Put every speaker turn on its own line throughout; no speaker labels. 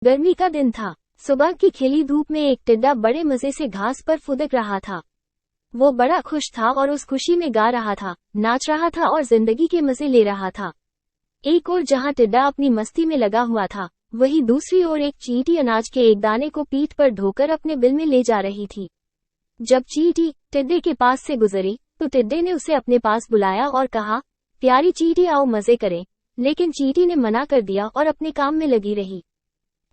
गर्मी का दिन था। सुबह की खिली धूप में एक टिड्डा बड़े मजे से घास पर फुदक रहा था। वो बड़ा खुश था और उस खुशी में गा रहा था, नाच रहा था और जिंदगी के मजे ले रहा था। एक ओर जहां टिड्डा अपनी मस्ती में लगा हुआ था, वहीं दूसरी ओर एक चींटी अनाज के एक दाने को पीठ पर ढोकर अपने बिल में ले जा रही थी। जब चींटी टिड्डे के पास से गुजरी तो टिड्डे ने उसे अपने पास बुलाया और कहा, प्यारी चींटी आओ मजे करें। लेकिन चींटी ने मना कर दिया और अपने काम में लगी रही।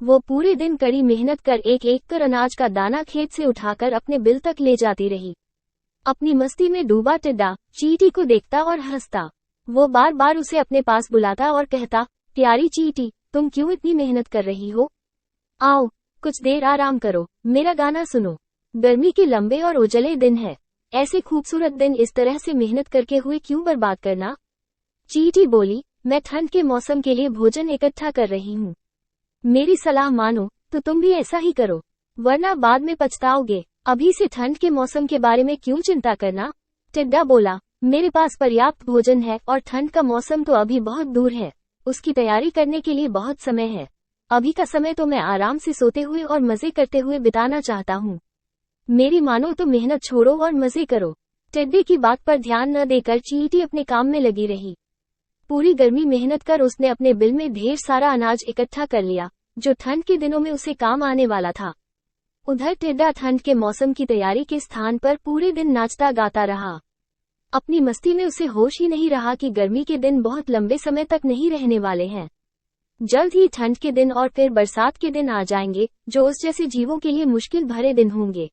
वो पूरे दिन कड़ी मेहनत कर एक एक कर अनाज का दाना खेत से उठाकर अपने बिल तक ले जाती रही। अपनी मस्ती में डूबा टिड्डा चींटी को देखता और हंसता। वो बार बार उसे अपने पास बुलाता और कहता, प्यारी चींटी, तुम क्यों इतनी मेहनत कर रही हो? आओ, कुछ देर आराम करो, मेरा गाना सुनो। गर्मी के लंबे और उजले दिन है, ऐसे खूबसूरत दिन इस तरह से मेहनत करके हुए क्यों बर्बाद करना? चींटी बोली, मैं ठंड के मौसम के लिए भोजन इकट्ठा कर रही हूँ। मेरी सलाह मानो तो तुम भी ऐसा ही करो, वरना बाद में पछताओगे। अभी से ठंड के मौसम के बारे में क्यों चिंता करना? टिड्डा बोला, मेरे पास पर्याप्त भोजन है और ठंड का मौसम तो अभी बहुत दूर है, उसकी तैयारी करने के लिए बहुत समय है। अभी का समय तो मैं आराम से सोते हुए और मजे करते हुए बिताना चाहता हूँ। मेरी मानो तो मेहनत छोड़ो और मजे करो। टिड्डे की बात पर ध्यान न देकर चींटी अपने काम में लगी रही। पूरी गर्मी मेहनत कर उसने अपने बिल में ढेर सारा अनाज इकट्ठा कर लिया, जो ठंड के दिनों में उसे काम आने वाला था। उधर टिड्डा ठंड के मौसम की तैयारी के स्थान पर पूरे दिन नाचता गाता रहा। अपनी मस्ती में उसे होश ही नहीं रहा कि गर्मी के दिन बहुत लंबे समय तक नहीं रहने वाले हैं। जल्द ही ठंड के दिन और फिर बरसात के दिन आ जाएंगे, जो उस जैसे जीवों के लिए मुश्किल भरे दिन होंगे।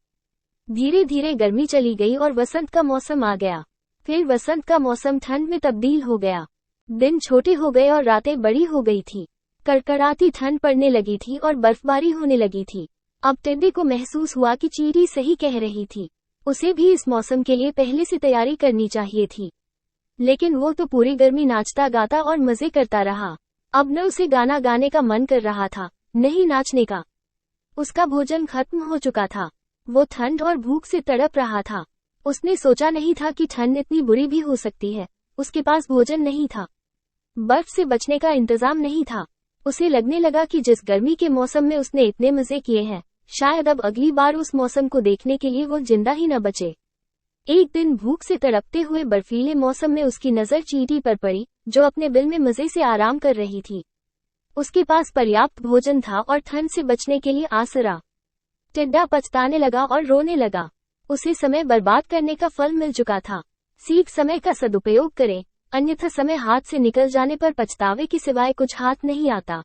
धीरे धीरे गर्मी चली गई और वसंत का मौसम आ गया। फिर वसंत का मौसम ठंड में तब्दील हो गया। दिन छोटे हो गए और रातें बड़ी हो गई थी। कड़कड़ाती ठंड पड़ने लगी थी और बर्फबारी होने लगी थी। अब टिड्डे को महसूस हुआ कि चींटी सही कह रही थी, उसे भी इस मौसम के लिए पहले से तैयारी करनी चाहिए थी। लेकिन वो तो पूरी गर्मी नाचता गाता और मजे करता रहा। अब न उसे गाना गाने का मन कर रहा था, न ही नाचने का। उसका भोजन खत्म हो चुका था। वो ठंड और भूख से तड़प रहा था। उसने सोचा नहीं था कि ठंड इतनी बुरी भी हो सकती है। उसके पास भोजन नहीं था, बर्फ से बचने का इंतजाम नहीं था। उसे लगने लगा कि जिस गर्मी के मौसम में उसने इतने मजे किए हैं, शायद अब अगली बार उस मौसम को देखने के लिए वो जिंदा ही न बचे। एक दिन भूख से तड़पते हुए बर्फीले मौसम में उसकी नजर चींटी पर पड़ी, जो अपने बिल में मजे से आराम कर रही थी। उसके पास पर्याप्त भोजन था और ठंड से बचने के लिए आसरा। टिड्डा पछताने लगा और रोने लगा। उसे समय बर्बाद करने का फल मिल चुका था। सीख समय का सदुपयोग करें, अन्यथा समय हाथ से निकल जाने पर पछतावे के सिवाय कुछ हाथ नहीं आता।